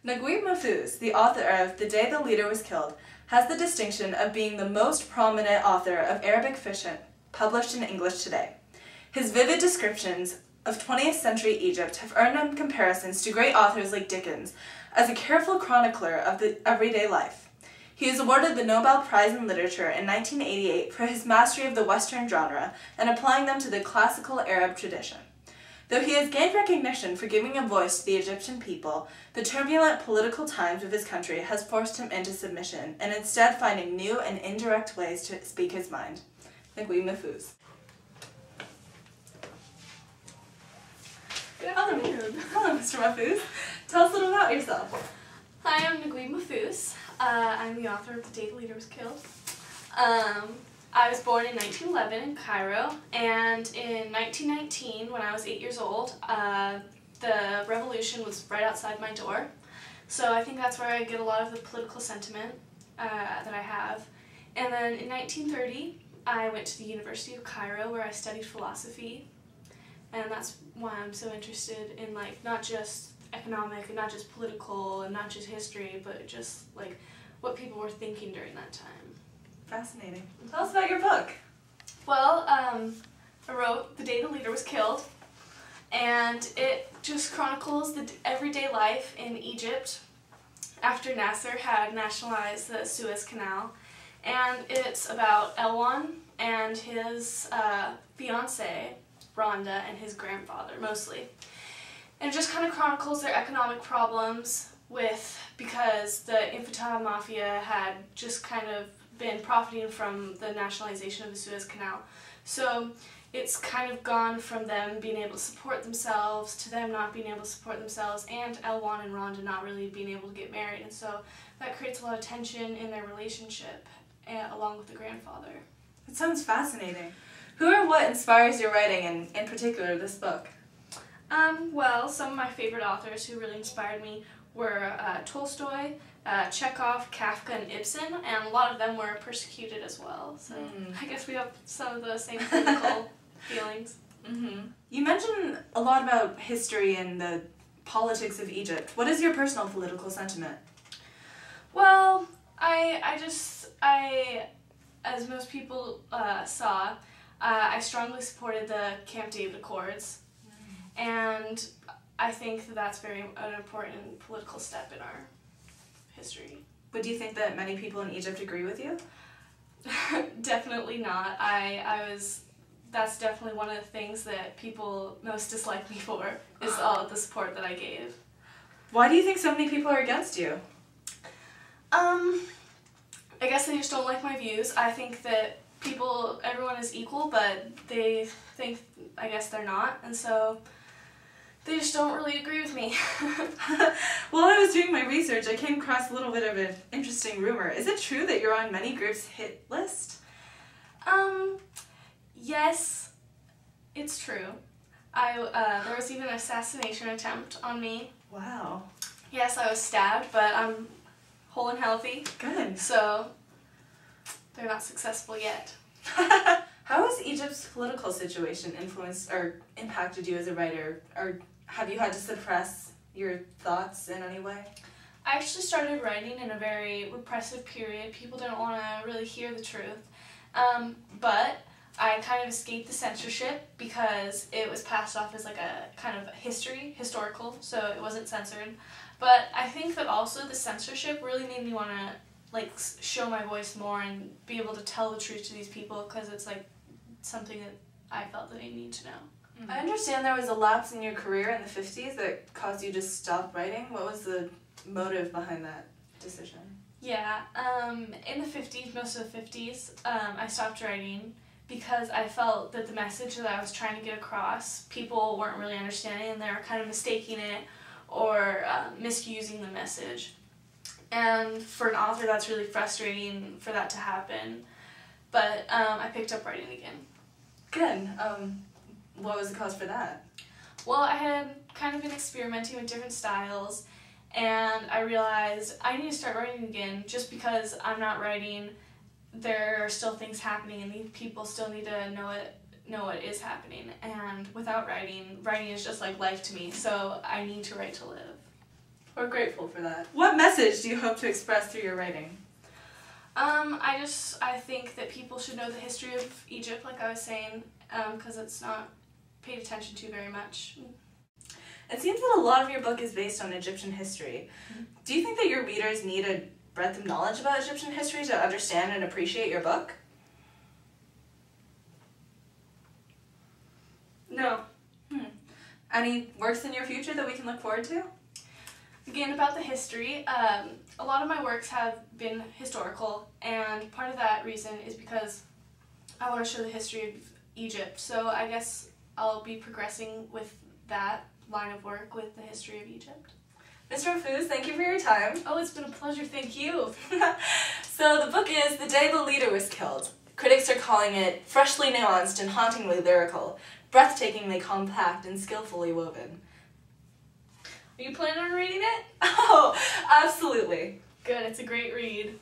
Naguib Mahfouz, the author of The Day the Leader Was Killed, has the distinction of being the most prominent author of Arabic fiction published in English today. His vivid descriptions of 20th century Egypt have earned him comparisons to great authors like Dickens as a careful chronicler of the everyday life. He was awarded the Nobel Prize in Literature in 1988 for his mastery of the Western genre and applying them to the classical Arab tradition. Though he has gained recognition for giving a voice to the Egyptian people, the turbulent political times of his country has forced him into submission, and instead finding new and indirect ways to speak his mind. Naguib Mahfouz. Good afternoon. Hello, Mr. Mahfouz. Tell us a little about yourself. Hi, I'm Naguib Mahfouz. I'm the author of The Day the Leader Was Killed. I was born in 1911 in Cairo, and in 1919, when I was 8 years old, the revolution was right outside my door. So I think that's where I get a lot of the political sentiment that I have. And then in 1930, I went to the University of Cairo where I studied philosophy. And that's why I'm so interested in not just economic and not just political and not just history, but just what people were thinking during that time. Fascinating. Tell us about your book. Well, I wrote The Day the Leader Was Killed, and it just chronicles the everyday life in Egypt after Nasser had nationalized the Suez Canal, and it's about Elwan and his fiancée, Rhonda, and his grandfather, mostly. And it just kind of chronicles their economic problems because the Infantile Mafia had just kind of been profiting from the nationalization of the Suez Canal. So it's kind of gone from them being able to support themselves to them not being able to support themselves, and Elwan and Rhonda not really being able to get married. And so that creates a lot of tension in their relationship along with the grandfather. It sounds fascinating. Who or what inspires your writing, and in particular this book? Well, some of my favorite authors who really inspired me were Tolstoy, Chekhov, Kafka, and Ibsen, and a lot of them were persecuted as well. So I guess we have some of the same political feelings. You mentioned a lot about history and the politics of Egypt. What is your personal political sentiment? Well, as most people saw, I strongly supported the Camp David Accords, and I think that that's an important political step in our history. But do you think that many people in Egypt agree with you? Definitely not. That's definitely one of the things that people most dislike me for, is all of the support that I gave. Why do you think so many people are against you? I guess they just don't like my views. I think that everyone is equal, but they think, I guess they're not, and so they just don't really agree with me. While I was doing my research, I came across a little bit of an interesting rumor. Is it true that you're on many groups' hit list? Yes, it's true. There was even an assassination attempt on me. Wow. Yes, I was stabbed, but I'm whole and healthy. Good. So they're not successful yet. How has Egypt's political situation influenced or impacted you as a writer, or have you had to suppress your thoughts in any way? I actually started writing in a very repressive period. People didn't want to really hear the truth. But I kind of escaped the censorship because it was passed off as a kind of historical, so it wasn't censored. But I think that also the censorship really made me want to show my voice more and be able to tell the truth to these people, because it's something that I felt that they need to know. I understand there was a lapse in your career in the 50s that caused you to stop writing. What was the motive behind that decision? Yeah, in the 50s, most of the 50s, I stopped writing because I felt that the message that I was trying to get across, people weren't really understanding, and they were kind of mistaking it or misusing the message. And for an author, that's really frustrating for that to happen. But I picked up writing again. Good. What was the cause for that? Well, I had kind of been experimenting with different styles, and I realized I need to start writing again. Just because I'm not writing, there are still things happening, and these people still need to know what is happening. And without writing is just like life to me, so I need to write to live. We're grateful for that. What message do you hope to express through your writing? I think that people should know the history of Egypt, like I was saying, because it's not paid attention to very much. It seems that a lot of your book is based on Egyptian history. Do you think that your readers need a breadth of knowledge about Egyptian history to understand and appreciate your book? No. Any works in your future that we can look forward to? Again, about the history, a lot of my works have been historical, and part of that reason is because I want to show the history of Egypt, so I guess I'll be progressing with that line of work with the history of Egypt. Mr. Mahfouz, thank you for your time. Oh, it's been a pleasure, thank you. So the book is The Day the Leader Was Killed. Critics are calling it freshly nuanced and hauntingly lyrical, breathtakingly compact and skillfully woven. Are you planning on reading it? Oh, absolutely. Good, it's a great read.